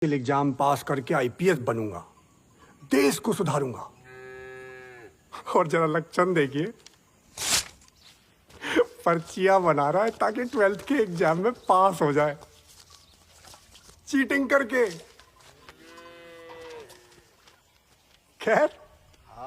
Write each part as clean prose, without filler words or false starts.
Exam पास करके IPS बनूंगा, देश को सुधारूंगा। और जरा लक्षण देखिए, पर्चियां बना रहा है ताकि 12th के एग्जाम में पास हो जाए, चीटिंग करके। खैर,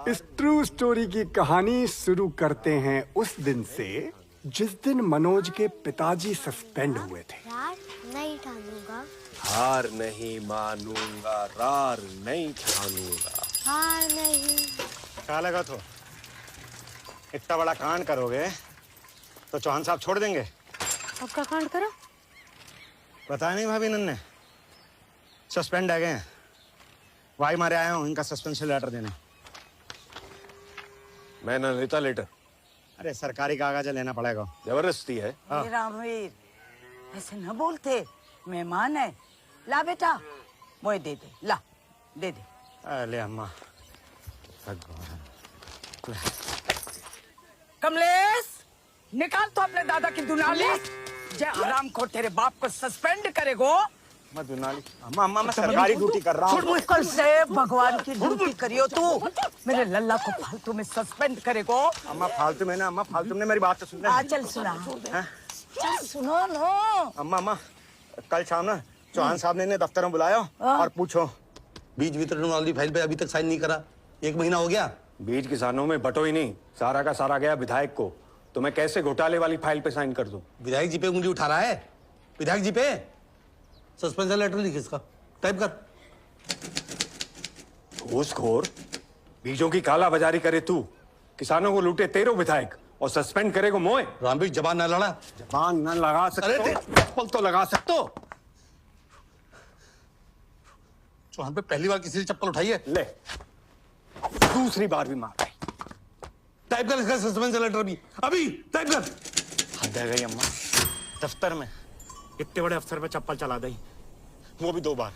इस ट्रू स्टोरी की कहानी शुरू करते हैं उस दिन से जिस दिन मनोज के पिताजी सस्पेंड हुए थे। यार नहीं ठानूंगा, हार नहीं मानूंगा, रार नहीं ठानूंगा। हार नहीं। क्या लगा तो इतना बड़ा कांड करोगे तो चौहान साहब छोड़ देंगे? अब का कांड करो? पता नहीं भाभी नन्ने सस्पेंड आ गए हैं। वाई मारे आया हूँ इनका सस्पेंशन लेटर देने। मैं न लेता लेटर। अरे सरकारी कागज लेना पड़ेगा। जबरदस्ती है। हाँ। रामवीर, ऐसे न बोलते, मेहमान है। ला बेटा, वो दे दे, ला दे दे। अरे अम्मा कमलेश, निकाल तो अपने दादा की दुनाली। जय आराम को तेरे बाप को सस्पेंड करेगो। मैं दुनाली अम्मा अम्मा मैं सरकारी ड्यूटी कर रहा हूँ। कल से भगवान की ड्यूटी करियो तू। मेरे लल्ला को फालतू में सस्पेंड करेगो। अम्मा फालतू में ना, अम्मा फालतू में मेरी बात तो सुन ले। चल सुना, चल सुनो नो। अम्मा अम्मा कल शाम ना चौहान साहब ने इन्हें दफ्तर में बुलाया और पूछो बीज वितरण वाली फाइल पे अभी तक साइन नहीं करा। 1 महीना हो गया। बीज किसानों में बटो ही नहीं, सारा का सारा गया विधायक को। तो मैं कैसे घोटाले वाली फाइल पे साइन कर दूं? विधायक जी पे उंगली उठा रहा है। विधायक जी पे सस्पेंशन लेटर लिख इसका, टाइप कर। घूसखोर, बीजों की काला बाजारी करे तू, किसानों को लूटे तेरो विधायक और सस्पेंड करेगो मोए। रामवीर जबान ना लड़ा। जबान न लगा सकते अरे चप्पल तो लगा सकते हो। चौहान पे पहली बार किसी ने चप्पल उठाई है? ले, दूसरी बार भी मार। टाइप कर इसका सस्पेंशन लेटर भी, अभी टाइप कर। हद है गई अम्मा, दफ्तर में इतने बड़े अफसर पे चप्पल चला दी, वो भी 2 बार।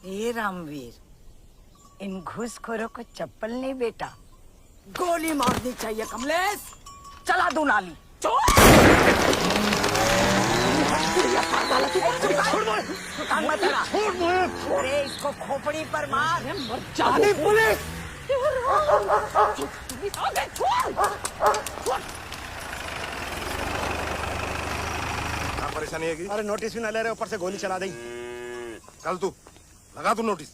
ए रामवीर, इन घूसखोरों को चप्पल नहीं बेटा, गोली मारनी चाहिए। कमलेश, चला दुनाली। अरे इसको खोपड़ी पर मार। जानी पुलिस। क्या परेशानी है? अरे नोटिस भी न ले रहे, ऊपर से गोली चला दी। चल तू लगा तू नोटिस,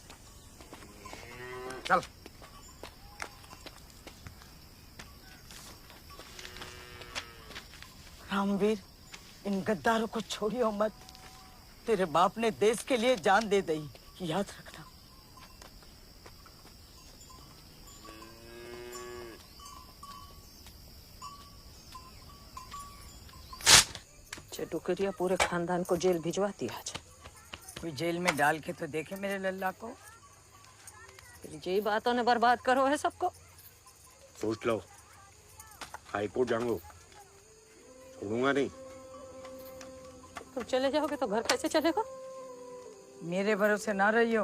चल। रामवीर, इन गद्दारों को छोड़ियो मत। तेरे बाप ने देश के लिए जान दे दी, याद रखना। टुकड़िया पूरे खानदान को जेल भिजवाती आज। कोई जेल में डाल के तो देखे मेरे लल्ला को। फिर यही बातों ने बर्बाद करो है सबको। सोच लो, हाई कोर्ट जाऊंगा, छोड़ूंगा नहीं। तुम चले जाओगे तो घर कैसे चलेगा? मेरे भरोसे ना रहियो,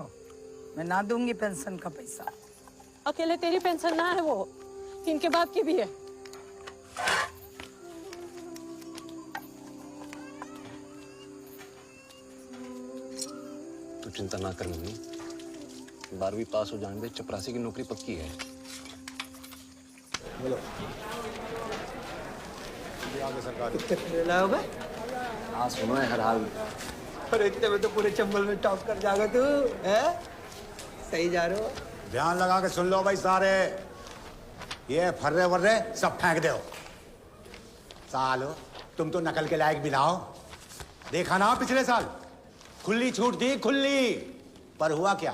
मैं ना दूंगी पेंशन का पैसा। अकेले तेरी पेंशन ना है, वो इनके बाप की भी है। तू चिंता ना कर मम्मी, 12वीं पास हो जाने दे, चपरासी की नौकरी पक्की है। बोलो हाँ सुनो है हर हाल। अरे इतने में तो पूरे चंबल में टॉप कर जाएगा तू, हैं? सही जा रहे हो। ध्यान लगा के सुन लो भाई सारे, ये फर्रे वर्रे सब फेंक दो। सालो तुम तो नकल के लायक भी ना हो। देखा ना पिछले साल खुली छूट थी, खुली, पर हुआ क्या?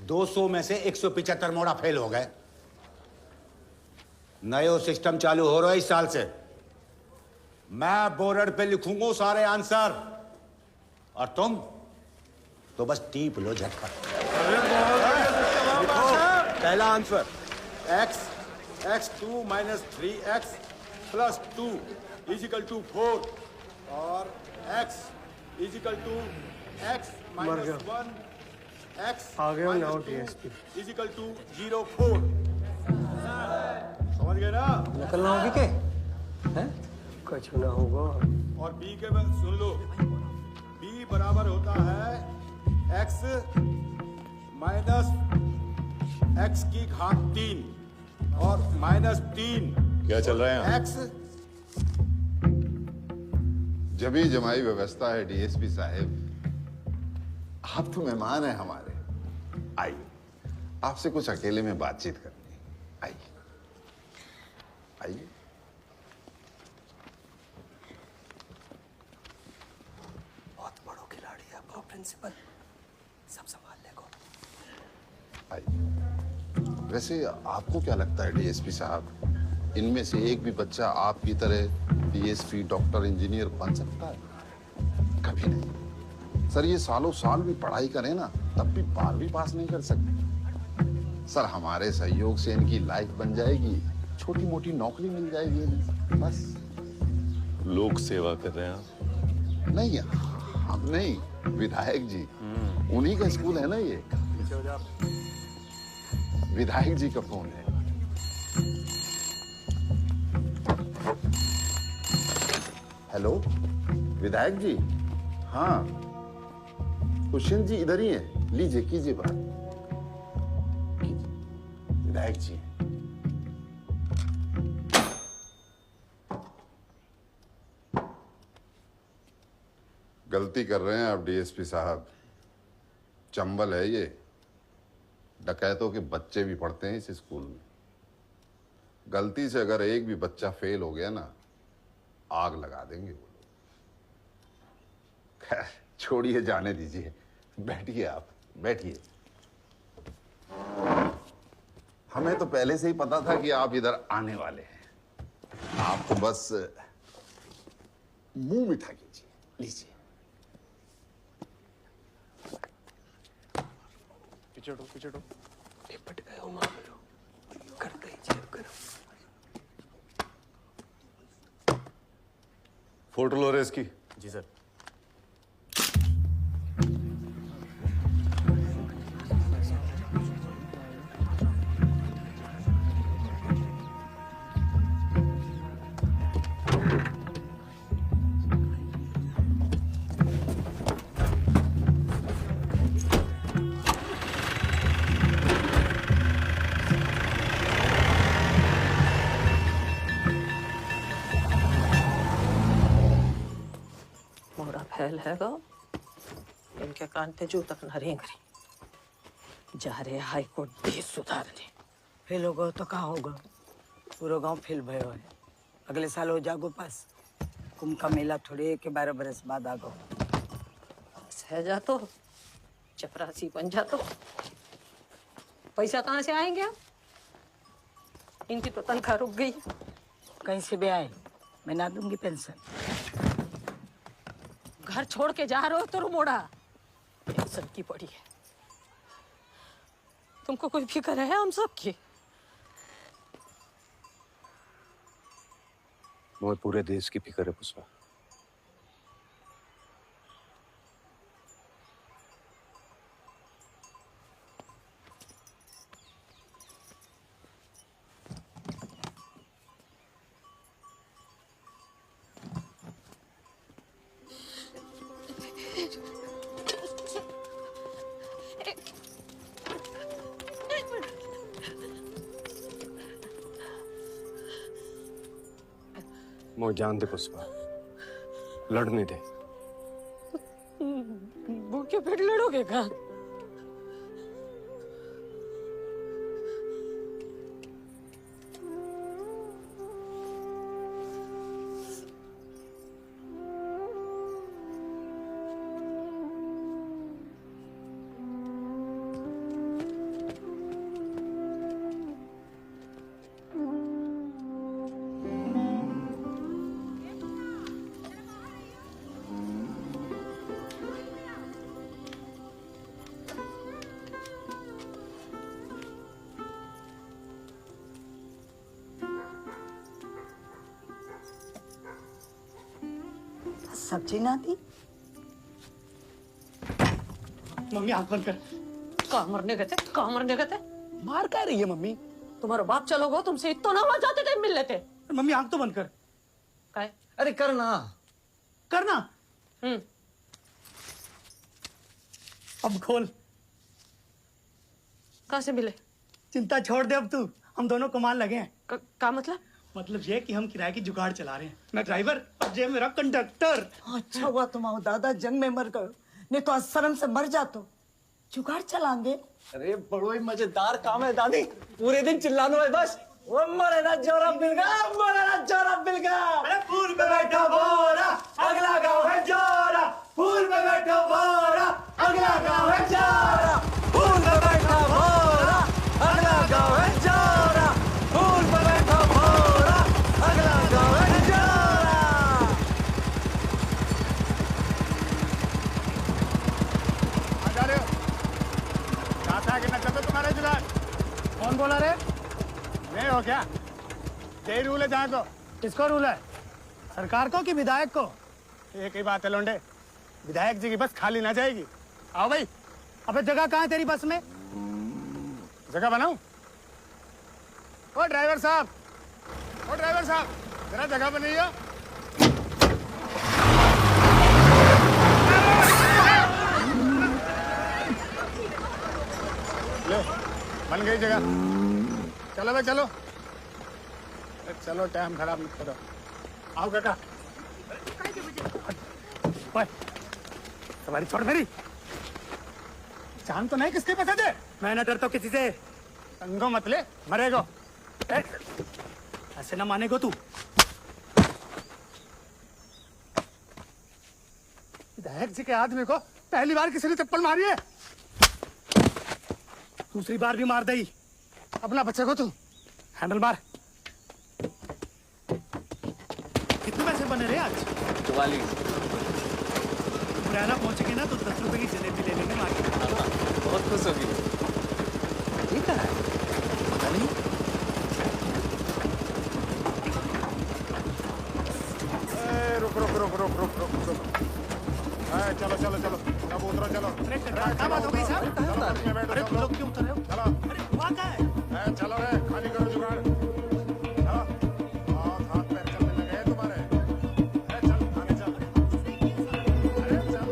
200 में से 175 मोड़ा फेल हो गए। नयो सिस्टम चालू हो रहा है इस साल से। मैं बोर्ड पे लिखूंगा सारे आंसर और तुम तो बस टीप लो झटपट। पहला आंसर x2 - 3x + 2 = 4 और x = x - 1 x आ गया ना डीएसपी = 0.4। समझ गए ना? निकलना होगी के? हैं? कुछ ना होगा। और b के बाद सुन लो, b बराबर होता है x माइनस x की घात 3 और -3 क्या चल रहा है यहाँ? x जमी जमाई व्यवस्था है डीएसपी साहब। आप तो मेहमान हैं हमारे। आइए, आपसे कुछ अकेले में बातचीत करनी है। आइए आइए। बहुत बड़ो खिलाड़ी है आपका प्रिंसिपल, सब संभाल लेगो। आइए। वैसे आपको क्या लगता है डीएसपी साहब, इनमें से एक भी बच्चा आपकी तरह डीएसपी, डॉक्टर, इंजीनियर बन सकता है? कभी नहीं सर। ये सालों साल भी पढ़ाई करें ना, तब भी 12वीं पास नहीं कर सकते सर। हमारे सहयोग से इनकी लाइफ बन जाएगी, छोटी मोटी नौकरी मिल जाएगी इन्हें, बस। लोक सेवा कर रहे हैं आप? नहीं, हम नहीं, विधायक जी, उन्हीं का स्कूल है ना ये। विधायक जी का फोन है। हेलो विधायक जी। हाँ, कुशन जी इधर ही हैं, लीजिए कीजिए बात। विधायक जी गलती कर रहे हैं आप डीएसपी साहब। चंबल है ये, डकैतों के बच्चे भी पढ़ते हैं इस स्कूल में। गलती से अगर एक भी बच्चा फेल हो गया ना, आग लगा देंगे वो लोग। खैर छोड़िए, जाने दीजिए। बैठिए, आप बैठिए। हमें तो पहले से ही पता था कि आप इधर आने वाले हैं। आप तो बस मुंह मीठा कीजिए, लीजिए। पीछे हटो। निपट गए हो मामलो, करते ही चेक करो। फोटो लो रे इसकी। जी सर। मोरा फैल हैगा, इनके कान पे जो तक न रेंगरी। जा रहे हाई कोर्ट देश सुधारने। फेल होगा तो कहाँ होगा? पूरा गांव फेल भयो है। अगले साल हो जागो पास। कुंभ का मेला थोड़े के 12 बरस बाद आगो। सह जा तो चपरासी बन जा तो पैसा कहाँ से आएंगे? इनकी तो तनख्वाह रुक गई। कहीं से भी आए, मैं ना दूंगी पेंशन। घर छोड़ के जा रहे हो तो मोड़ा पेंशन की पड़ी है। तुमको कोई फिक्र है हम सब की? मुझे पूरे देश की फिक्र है पुष्पा। मुझे जान दे पुष्पा, लड़ने दे। भूखे पेट लड़ोगे का? सब्जी ना दी? मम्मी आंख बंद कर। कहाँ मरने गए थे? कहाँ मरने गए थे? मार क्या रही है मम्मी? तुम्हारा बाप चलोगे तुमसे इतना ना हो जाते थे, मिल लेते। मम्मी आंख तो बंद कर। काय? अरे करना करना। अब खोल। कहाँ से मिले? चिंता छोड़ दे अब तू, हम दोनों कमाल लगे हैं। का मतलब? मतलब ये कि हम किराए की जुगाड़ चला रहे हैं, मैं ड्राइवर और ये मेरा कंडक्टर। अच्छा हुआ तुम आओ दादा, जंग में मर गए, नहीं तो शर्म से मर जातो। जुगाड़ चलाएंगे। अरे बड़ो ही मजेदार काम है दादी, पूरे दिन चिल्लाना है बस। वो मरे ना जोरा बिलगा, मरे ना जोरा बिलगा। अरे फूल पे बैठा बोरा, अगला गाँव है जोरा। फूल पे बैठा बोरा, अगला गाँव है जोरा। फूल पे बैठा बोरा, अगला गाँव है जोरा। फूल पे बैठा बोरा, अगला गाँव है जोरा। आ जा रहे हो? चाहता है कि न चलो तुम्हारे जुगाड़? कौन बोला रे? नहीं हो क्या? यही रूल है जहाँ को? किसको रूल है? सरकार को कि विधायक को? एक ही बात है लोंडे, विधायक जी की बस खाली ना जाएगी। आओ भाई। अबे जगह कहाँ है तेरी बस में? जगह बनाऊं? ओ ड्राइवर साहब, ओ ड्राइवर साहब, जरा जगह बनाइए। ले, बन गई जगह। चलो भाई चलो। चलो टाइम खराब मत करो। आओ काका। ओए, तुम्हारी छोड़ मेरी। जान तो नहीं किसके पैसे दे? मैं न डरता किसी से। संगो मत ले, मरेगो। ऐसे ना मानेगो तू। विधायक जी के आदमी को पहली बार किसी ने चप्पल मारी है, दूसरी बार भी मार दई। अपना बच्चे को तू हैंडल मार। कितने पैसे बने रहे आज? 44। मुरैना पहुंचेंगे ना तो 10 रुपए की जलेबी ले लेंगे मार्केट में। बहुत खुश होगी। ठीक है, पता नहीं। रुक रुक रुक रुक रुक रुक रुक। चलो चलो चलो, अब उतरो चलो। अरे क्या बात हो गई साहब? अरे तुम लोग क्यों उतर रहे हो? चलो। अरे हुआ क्या है? चलो रे, खाली करो जुगाड़। हाथ पैर चलने लगे हैं तुम्हारे। चल आगे चल। अरे चल।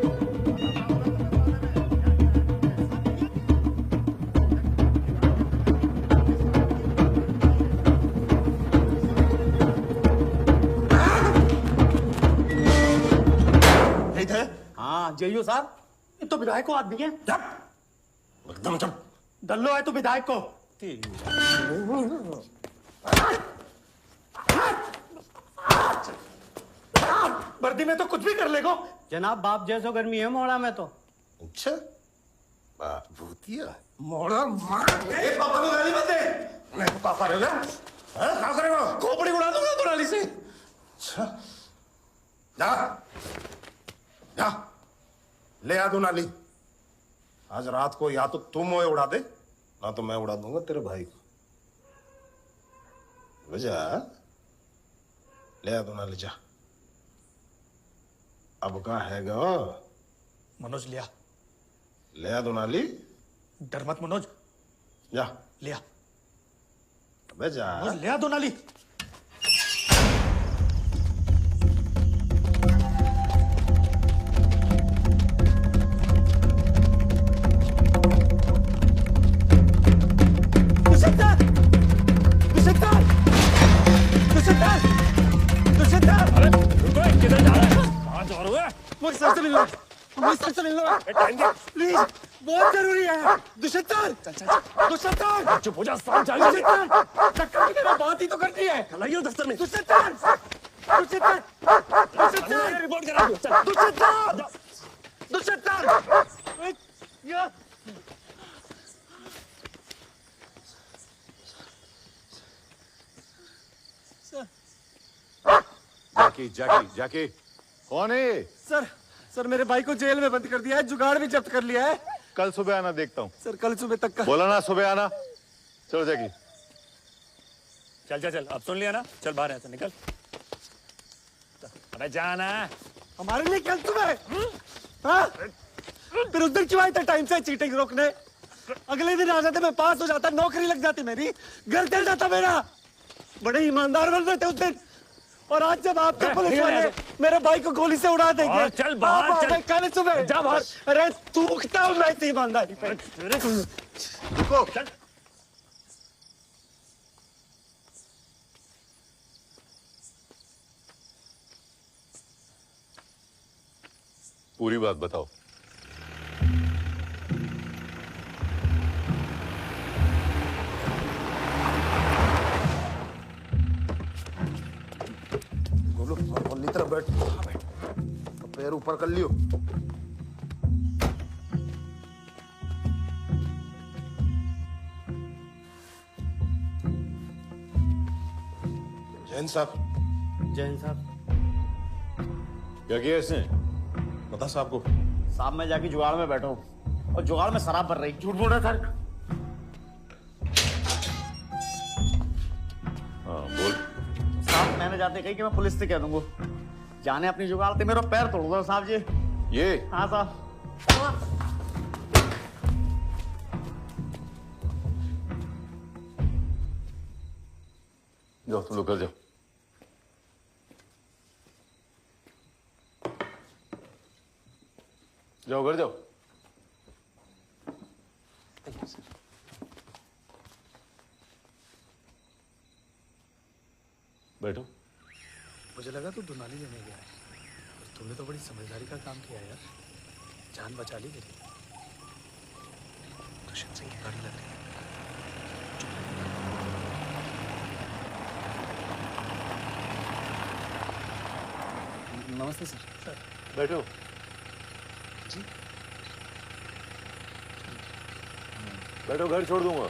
नहीं थे? हाँ जेईओ साहब, ये तो विधायक को आदमी है। एकदम चुप। डल्लो है तो विधायक को। वर्दी में तो कुछ भी कर लेगो। जनाब बाप जैसो गर्मी है मोड़ा में तो। अच्छा, बात भूतिया मोड़ा मार। ए पापा को गाली मत दे। नहीं पापा रे ना? क्या करेगा? खोपड़ी उड़ा दूंगा दुराली से। अच्छा, जा जा, ले आ दो नाली। आज रात को या तो तुम मोए उड़ा दे, ना तो मैं उड़ा दूंगा तेरे भाई को। जा, ले आ दो नाली जा। अब कहाँ है गो? मनोज लिया। ले आ दो नाली। डर मत मनोज, जा लिया। अबे जा। मनोज लिया दो नाली। प्लीज, बहुत जरूरी है। दुष्यंत, चुप हो जा, साथ जाएंगे। बात ही तो करनी है। लाइए दफ्तर में। दुष्यंत, रिपोर्ट करा। दुष्यंत, जाकी जाकी जाकी, कौन है? सर मेरे भाई को जेल में बंद कर दिया है, जुगाड़ भी जब्त कर लिया है। कल सुबह आना, देखता हूँ। सर कल सुबह तक का। बोला ना सुबह आना। चलो जाकी। चल चल चल, अब सुन लिया ना? चल बाहर ऐसे निकल। अबे जाना हमारे लिए कल सुबह। फिर उस दिन क्यों आए थे टाइम से चीटिंग रोकने? अगले दिन आ जाते, मैं पास हो जाता, नौकरी लग जाती मेरी, घर चल जाता मेरा। बड़े ईमानदार बन रहे थे उस दिन। और आज जब आपके पुलिस वाले मेरे भाई को गोली से उड़ा देंगे, चल बाहर, आप आ चल। गए कल सुबह, जा बाहर। अरे तूखता हूँ मैं इसी ईमानदारी पे। रुको चल। पूरी बात बताओ। बोलो और तरफ बैठ। पैर ऊपर कर लियो। जैन साहब। जैन साहब, क्या किया इसने? बता साहब को। साहब मैं जाके जुगाड़ में बैठा हूँ और जुगाड़ में शराब भर रही। झूठ बोल रहा सर। हाँ बोल। साहब मैंने जाते कही कि मैं पुलिस से कह दूंगा, जाने अपनी जुगाड़ से मेरा पैर तोड़ दो साहब जी। ये हाँ साहब। जाओ तुम लोग कर जाओ। जाओ घर जाओ। बैठो। मुझे लगा तू दुनाली लेने गया है। तूने तो बड़ी समझदारी का काम किया यार, जान बचा ली मेरी। दुष्यंत सिंह की गाड़ी लग रही है। नमस्ते सर। बैठो। जी बैठो, घर छोड़ दूंगा।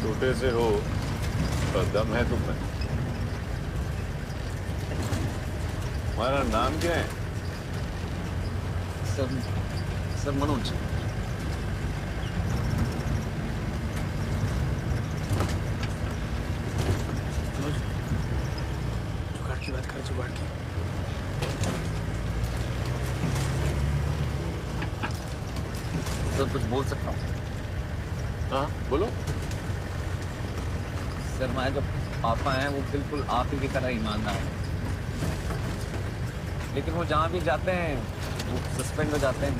छोटे से हो पर दम है तुम में। तुम्हारा नाम क्या है? सर मनोज। जुगाड़ की बात कर, जुगाड़ की। सर कुछ बोल सकता हूँ? हाँ बोलो। सर हमारे जो पापा हैं वो बिल्कुल आप ही की तरह ईमानदार हैं, लेकिन वो जहाँ भी जाते हैं वो सस्पेंड हो जाते हैं।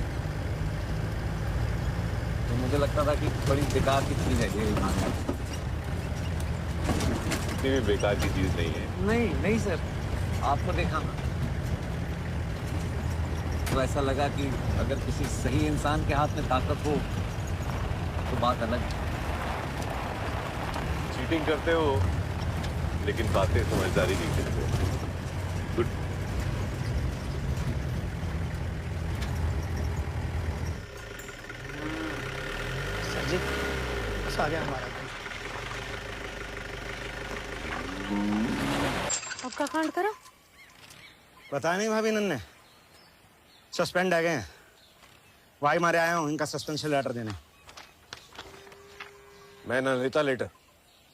तो मुझे लगता था कि बड़ी बेकार की चीज़ है ये ईमानदारी। इतनी भी बेकार की चीज नहीं है। नहीं नहीं सर, आपको देखा ना तो ऐसा लगा कि अगर किसी सही इंसान के हाथ में ताकत हो तो बात अलग है। चीटिंग करते हो लेकिन बातें समझदारी नहीं करते हो। गुड। सर जी बस आ गया हमारा। अब का कांड करो। पता नहीं भाभी नन्ने सस्पेंड आ गए हैं। भाई मारे आया हूँ इनका सस्पेंशन लेटर देने। मैं न लेता लेटर।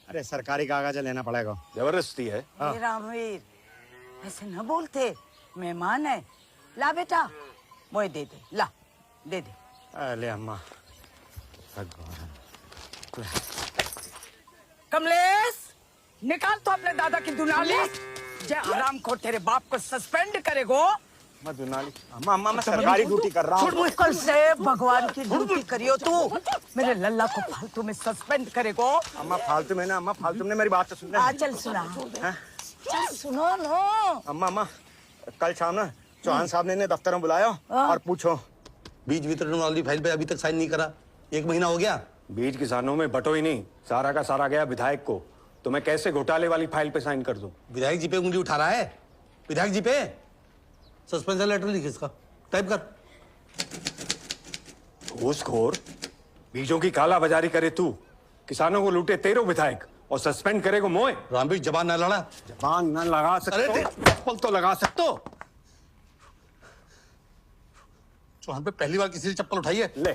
अरे सरकारी कागज लेना पड़ेगा। जबरदस्ती है। हे रामवीर, ऐसे न बोलते, मेहमान है। ला बेटा, मोए दे दे, ला दे दे। अरे अम्मा भगवान। कमलेश, निकाल तो अपने दादा की दुनाली। जय आराम को तेरे बाप को सस्पेंड करेगो। मैं दुनाली अम्मा अम्मा मैं सरकारी ड्यूटी कर रहा हूँ। कल से भगवान की ड्यूटी करियो तू। मेरे लल्ला को फालतू में सस्पेंड करेगो। अम्मा फालतू में ना, अम्मा फालतू ने मेरी बात तो सुन। चल सुना, चल सुनो नो। अम्मा अम्मा कल शाम ना चौहान साहब ने इन्हें दफ्तर में बुलाया और पूछो बीज वितरण वाली फाइल पे अभी तक साइन नहीं करा। 1 महीना हो गया। बीज किसानों में बटो ही नहीं, सारा का सारा गया विधायक को। तो मैं कैसे घोटाले वाली फाइल पे साइन कर दूं? विधायक जी पे उंगली उठा रहा है। विधायक जी पे सस्पेंशन लेटर लिख इसका, टाइप कर। घूसखोर, बीजों की काला बाजारी करे तू, किसानों को लूटे तेरो विधायक और सस्पेंड करेगो मोए। रामवीर जबान ना लड़ा। जबान न लगा सकते हो, चप्पल तो लगा सकते हो। चौहान पे पहली बार किसी ने चप्पल उठाई है? ले,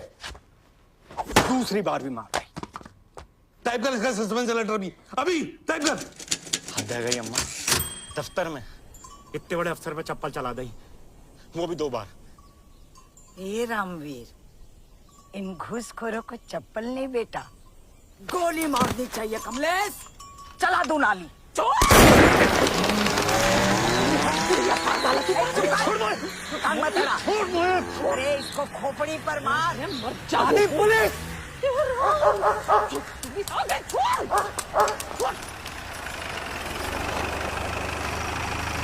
दूसरी बार भी मार। टाइप कर इसका सस्पेंशन लेटर भी अभी टाइप कर। हद है गई अम्मा, दफ्तर में इतने बड़े अफसर पे चप्पल चला दी, वो भी 2 बार। ए रामवीर, इन घूसखोरों को चप्पल नहीं बेटा, गोली मारनी चाहिए कमलेश। चला दू नाली। अरे इसको खोपड़ी पर मार। जानी पुलिस।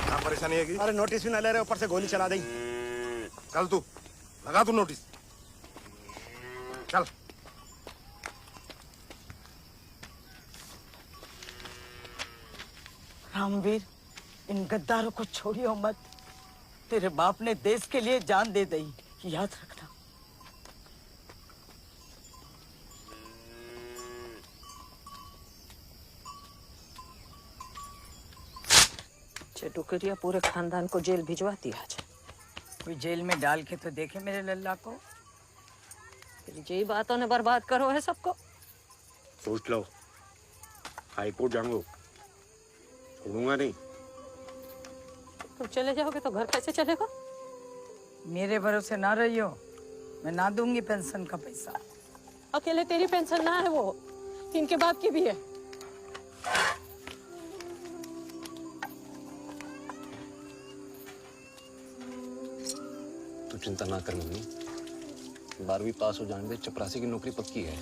क्या परेशानी है? अरे नोटिस भी ना ले रहे, ऊपर से गोली चला दी। चल तू लगा तू नोटिस, चल। रामवीर, इन गद्दारों को छोड़ियो मत। तेरे बाप ने देश के लिए जान दे दी, याद रखना। टुकड़िया पूरे खानदान को जेल भिजवाती आज। कोई जेल में डाल के तो देखे मेरे लल्ला को। फिर यही बातों ने बर्बाद करो है सबको। सोच लो, हाई कोर्ट जाऊंगा, छोड़ूंगा नहीं। तुम चले जाओगे तो घर कैसे चलेगा? मेरे भरोसे ना रहियो, मैं ना दूंगी पेंशन का पैसा। अकेले तेरी पेंशन ना है, वो इनके बाप की भी है। तू चिंता ना कर मम्मी, 12वीं पास हो जाने दे, चपरासी की नौकरी पक्की है।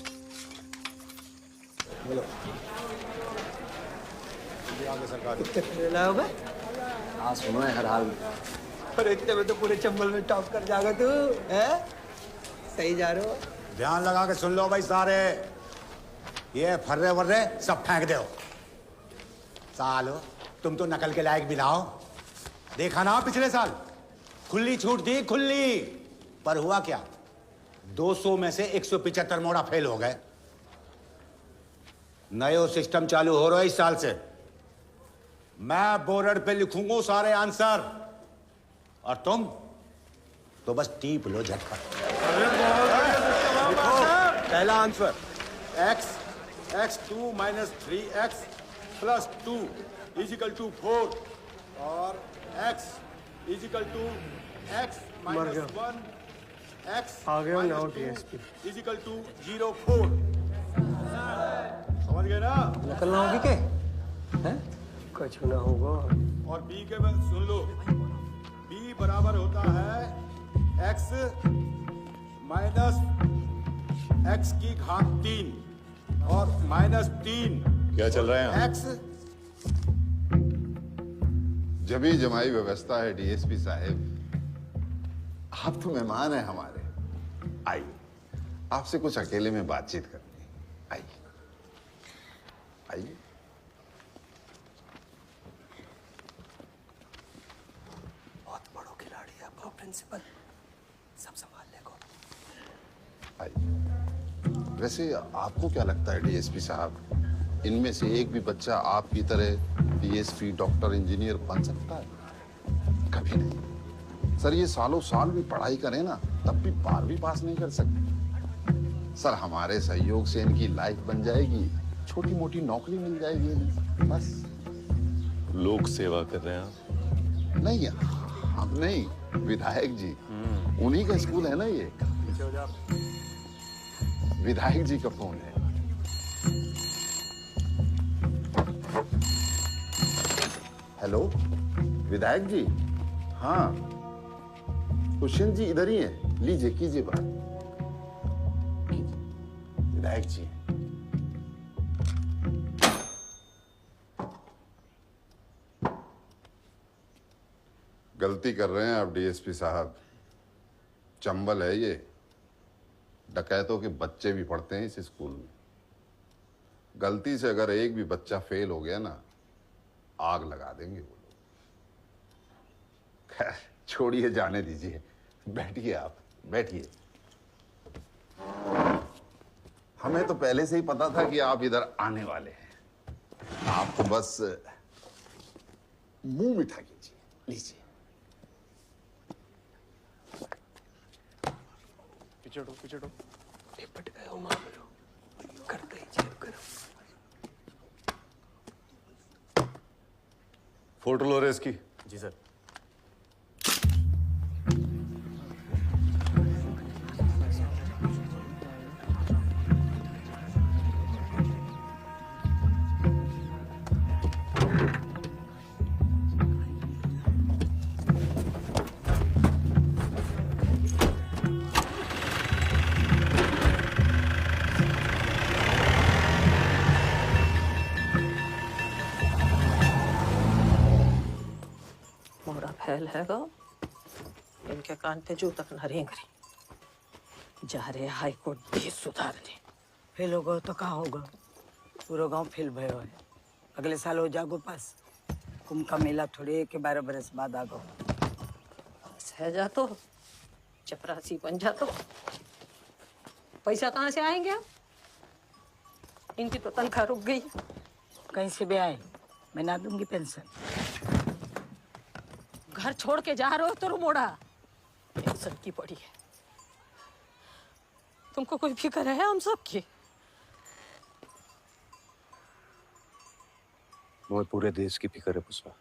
सरकार होगा? हाँ सुनो है हर हाल में। पर इतने में तो पूरे चंबल में टॉप कर जाएगा तू, है? सही जा रहे हो? ध्यान लगा के सुन लो भाई सारे, ये फर्रे वर्रे सब फेंक दो। सालो, तुम तो नकल के लायक भी ना हो। देखा ना पिछले साल खुली छूट दी, खुली, पर हुआ क्या? 200 में से 175 मोड़ा फेल हो गए। नयो सिस्टम चालू हो रहा है इस साल से। मैं बोर्ड पे लिखूंगा सारे आंसर, और तुम तो बस टीप लो झटका। पहला आंसर x2 - 3x + 2 = 4 और x = x - 1 x आ गया ना = 0 समझ गए ना? निकलना होगी के? हैं? कुछ ना होगा। और b के बाद सुन लो, b बराबर होता है x - x की घात 3 और -3। क्या चल रहा है? x जमी जमाई व्यवस्था है डीएसपी साहब। आप तो मेहमान हैं हमारे, आइए, आपसे कुछ अकेले में बातचीत करनी है। आइए आइए। बहुत बड़ो खिलाड़ी है आपका प्रिंसिपल, सब संभाल लेगा। आइए। वैसे आपको क्या लगता है डीएसपी साहब, इनमें से एक भी बच्चा आपकी तरह डीएसपी, डॉक्टर, इंजीनियर बन सकता है? कभी नहीं सर। ये सालों साल भी पढ़ाई करें ना, तब भी 12वीं पास नहीं कर सकते सर। हमारे सहयोग से इनकी लाइफ बन जाएगी, छोटी मोटी नौकरी मिल जाएगी इन्हें, बस। लोक सेवा कर रहे हैं आप? नहीं, हम नहीं, विधायक जी, उन्हीं का स्कूल है ना ये। विधायक जी का फोन है। हेलो विधायक जी। हाँ कुशन जी इधर ही हैं, लीजिए कीजिए बात। विधायक जी, गलती कर रहे हैं आप डीएसपी साहब। चंबल है ये, डकैतों के बच्चे भी पढ़ते हैं इस स्कूल में। गलती से अगर एक भी बच्चा फेल हो गया ना, आग लगा देंगे वो लोग। खैर छोड़िए, जाने दीजिए, बैठिए आप, बैठिए। हमें तो पहले से ही पता था कि आप इधर आने वाले हैं। आप तो बस मुंह मीठा कीजिए, लीजिए। पीछे हटो। निपट गए हो मामलो, करते ही जेब गरम। फोटो लो रेस की। जी सर। मोरा फैल है गो, इनके कान पे जू तक न रेंगरी। जा रहे हाई कोर्ट देश सुधारने। फेल होगा तो कहाँ होगा? पूरा गांव फेल भयो है। अगले साल हो जागो पास। कुंभ का मेला थोड़े के 12 बरस बाद आगो। सह जा तो चपरासी बन जा तो पैसा कहाँ से आएंगे अब? इनकी तो तनख्वाह रुक गई। कहीं से भी आए मैं ना दूंगी पेंशन। घर छोड़ के जा रहे हो तो मोड़ा पेंशन की पड़ी है। तुमको कोई फिक्र है हम सब की? मुझे पूरे देश की फिक्र है पुष्पा।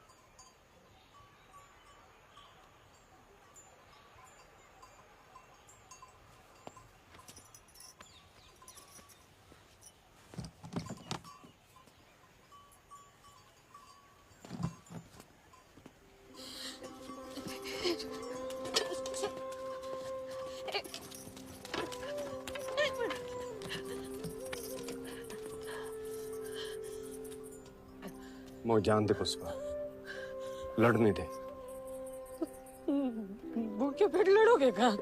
मुझे जान दे पुष्पा, लड़ने दे। भूखे पेट लड़ोगे का?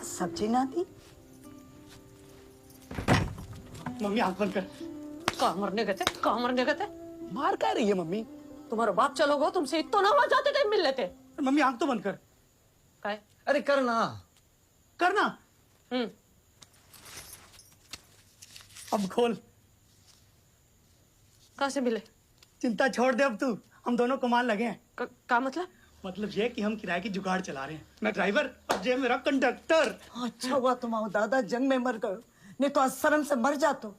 सब्जी ना दी? मम्मी आंख बंद कर। कहाँ मरने गए थे? कहाँ मरने गए थे? मार क्या रही है मम्मी? तुम्हारा बाप चलोगो तुमसे इतना ना हो जाते थे मिल लेते। मम्मी आंख तो बंद कर। काय? अरे करना करना। अब खोल। कहाँ से मिले? चिंता छोड़ दे अब तू, हम दोनों कमाल लगे हैं। का मतलब? मतलब ये कि हम किराए की जुगाड़ चला रहे हैं। मैं ड्राइवर और ये मेरा कंडक्टर। अच्छा हुआ तुम्हारा दादा जंग में मर गए, नहीं तो आज शर्म से मर जातो।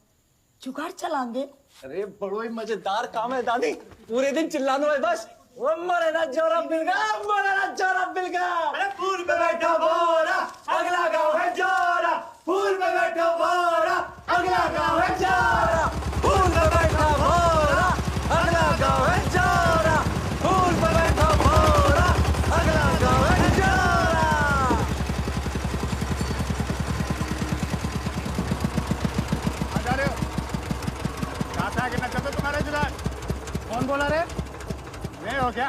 जुगाड़ चलाएंगे? अरे बड़ो ही मजेदार काम है दादी, पूरे दिन चिल्लाना है बस। वो मरे ना जोरा बिलगा, मरे ना जोरा बिलगा। अरे फूल पे बैठा बोरा, अगला गाँव है जोरा। फूल पे बैठा बोरा, अगला गाँव है जोरा। फूल पे बैठा बोरा, अगला गाँव है जोरा। फूल पे बैठा बोरा, अगला गाँव है जोरा। आ जा रहे हो? कहाँ से आगे न चलो तुम्हारे जुगाड़। कौन बोला रे? नहीं हो क्या?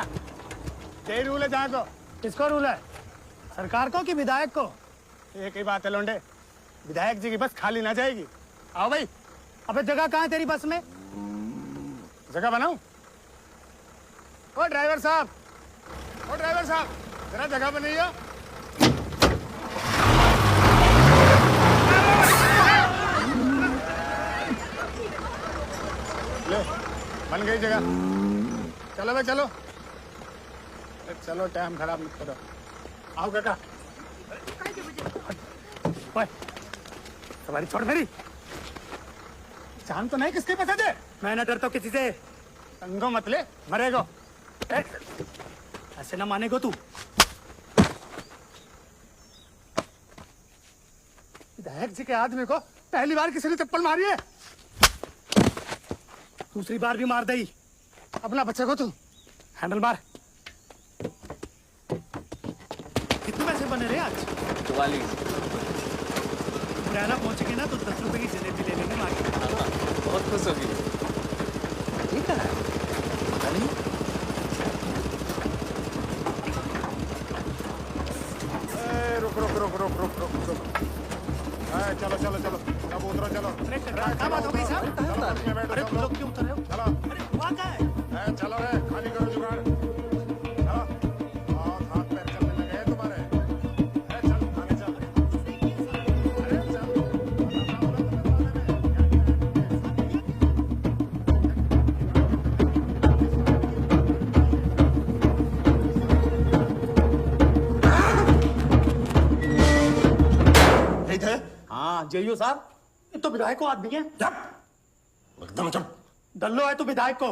यही रूल है जहाँ को। किसको रूल है? सरकार को कि विधायक को? एक ही बात है लोंडे, विधायक जी की बस खाली ना जाएगी। आओ भाई। अबे जगह कहाँ है तेरी बस में? जगह बनाऊं? ओ ड्राइवर साहब, ओ ड्राइवर साहब, जरा जगह बनाइए। ले, बन गई जगह। चलो भाई चलो। चलो टाइम खराब मत करो। आओ काका। ओए, सवारी छोड़ मेरी। जान तो नहीं किसके पसंद है? मैं ना डरता किसी से। संगो मत ले, मरेगो। ऐसे ना मानेगो तू। विधायक जी के आदमी को पहली बार किसी ने चप्पल मारी है, दूसरी बार भी मार दई। अपना बच्चे को तू हैंडल मार। कितने पैसे बने रहे आज? 44। मुरैना पहुंचेंगे ना तो 10 रुपए की जलेबी ले लेंगे। बहुत खुश होगी। ठीक है पता नहीं। रुक रुक रुक रुक रुक रुक रुक चलो चलो चलो अब उतरो चलो। क्या बात हो गई साहब? अरे तुम लोग क्यों उतर रहे हो? चलो अरे हुआ क्या है? चलो रे खाली करो जुगाड़। चलो बहुत हाथ पैर चलने लगे हैं तुम्हारे। चल आगे चल। अरे चल हाँ जेयू साहब, ये तो विधायक को आदमी है। एकदम चुप। डल्लो है तो विधायक को।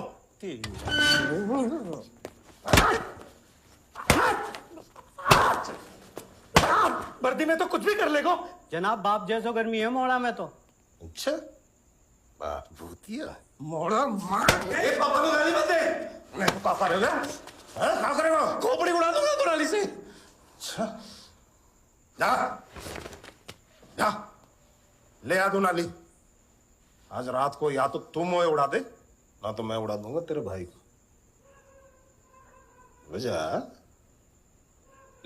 वर्दी में तो कुछ भी कर लेगो। जनाब बाप जैसो गर्मी है मोड़ा में तो। अच्छा बात भूतिया मोड़ा मार। ए पापा को गाली मत दे। नहीं पापा रे हैं? क्या करेगा? खोपड़ी उड़ा दूंगा तो नाली से। अच्छा जा जा ले आ दो नाली। आज रात को या तो तुम मोए उड़ा दे ना तो मैं उड़ा दूंगा तेरे भाई को। जा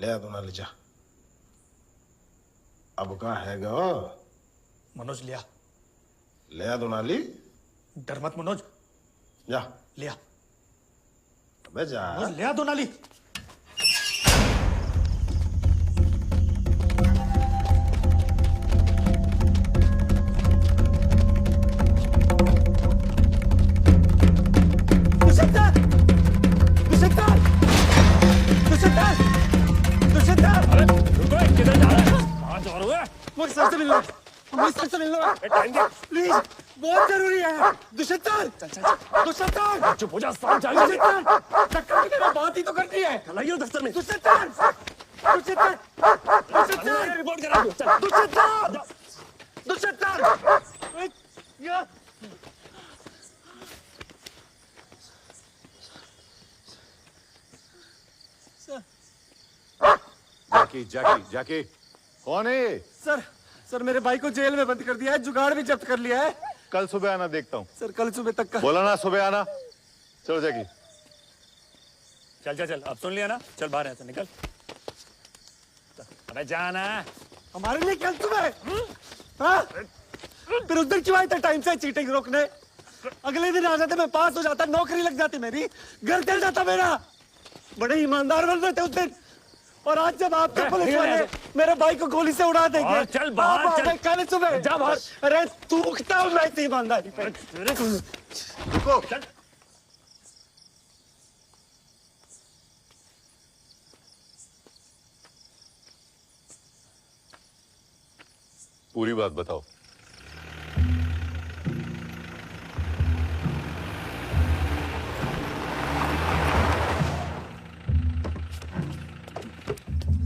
ले आ दो नाली जा। अब कहाँ है गो? मनोज लिया ले आ दो नाली। डर मत मनोज जा लिया। अबे जा ले आ दो नाली। मुझे सर से मिल लो। मुझे सर से मिल लो। प्लीज बहुत जरूरी है। दुष्यंत दुष्यंत चुप हो जा। साथ जाइए। दुष्यंत मेरा बात ही तो करनी है। लाइए दफ्तर में। दुष्यंत दुष्यंत दुष्यंत रिपोर्ट करा। दुष्यंत दुष्यंत जैकी जैकी जैकी कौन है ये? सर मेरे भाई को जेल में बंद कर दिया है। जुगाड़ भी जब्त कर लिया है। कल सुबह आना, देखता हूँ। सर कल सुबह तक का। बोला ना सुबह आना। चलो जैकी चल चल चल अब सुन लिया ना। चल बाहर ऐसे निकल। अबे जाना हमारे लिए कल सुबह। हाँ? फिर उधर क्यों आए थे टाइम से चीटिंग रोकने? अगले दिन आ जाते, मैं पास हो जाता, नौकरी लग जाती मेरी, घर चल जाता मेरा। बड़े ईमानदार बन रहे थे उस दिन। और आज जब आपके पुलिस वाले मेरे भाई को गोली से उड़ा देंगे। चल बाहर चल। कल सुबह जा बाहर। अरे तूखता हूँ मैं इतनी ईमानदारी पे। रुको चल। पूरी बात बताओ।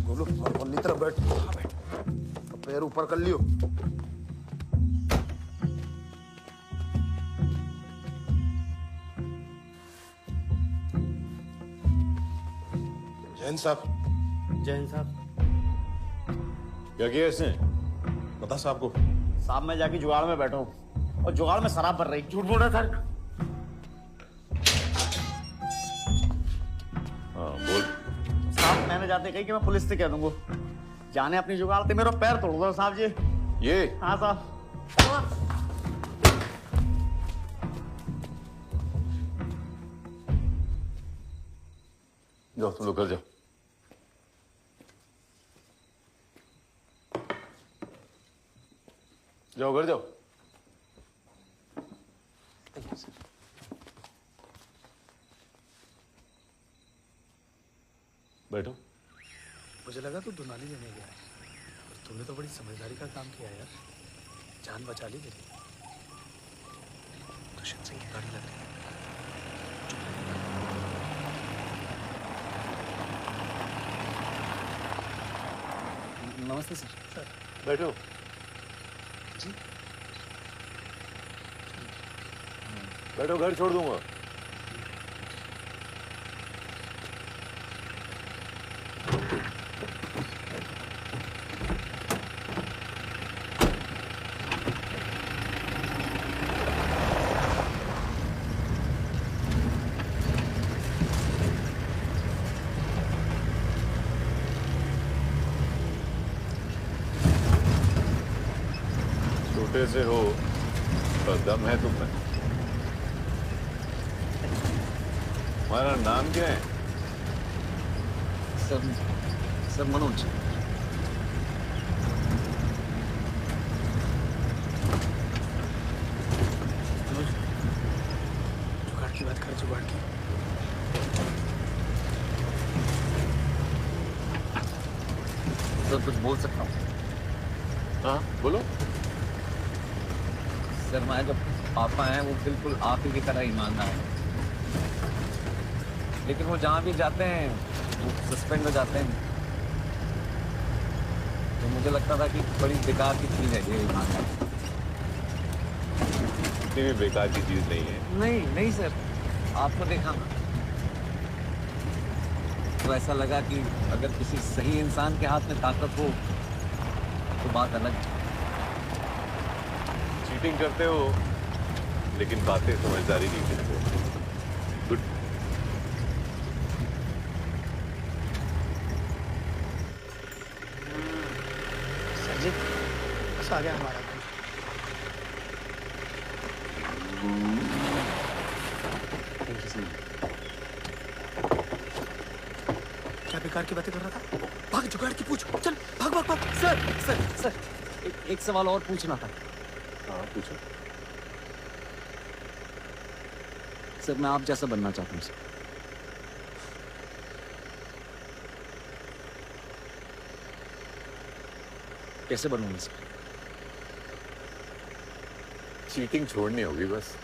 बोलो बोलनी तरफ बैठ। पैर ऊपर कर लियो। जैन साहब। जैन साहब क्या किया इसने? बता साहब को। साहब मैं जाके जुगाड़ में बैठा हूँ और जुगाड़ में शराब भर रही। झूठ बोल रहा सर। हाँ बोल। साहब मैंने जाते कही कि मैं पुलिस से कह दूंगा। जाने अपनी जुगाड़ से मेरा पैर तोड़ दो साहब जी। ये हाँ साहब। जाओ तुम लोग घर जाओ। जाओ घर जाओ। बैठो। मुझे लगा तू दुनाली लेने गया है। और तूने तो बड़ी समझदारी का काम किया यार। जान बचा ली मेरी। दुष्यंत सिंह की गाड़ी लग रही है। नमस्ते सर। बैठो। जी बैठो, घर छोड़ दूंगा। छोटे से हो पर दम है तुम में। तुम्हारा नाम क्या है? सर मनोज। जुगाड़ की बात कर, जुगाड़ की। सर कुछ बोल सकता हूँ? हाँ बोलो। सर हमारे जो पापा हैं वो बिल्कुल आप ही की तरह ईमानदार हैं, लेकिन वो जहाँ भी जाते हैं वो सस्पेंड हो जाते हैं। तो मुझे लगता था कि बड़ी बेकार की चीज़ है ये ईमानदार। इतनी भी बेकार की चीज नहीं है। नहीं सर, आपको देखा ना तो ऐसा लगा कि अगर किसी सही इंसान के हाथ में ताकत हो तो बात अलग है। चीटिंग करते हो लेकिन बातें समझदारी नहीं करते हो। गुड। सर जी बस आ गया हमारा। क्या बेकार की बातें कर रहा था? भाग, जुगाड़ की पूछ, चल भाग भाग भाग। सर एक सवाल और पूछना था। हाँ पूछो। सर मैं आप जैसा बनना चाहता हूँ सर। कैसे बनूंगा सर? चीटिंग छोड़नी होगी बस।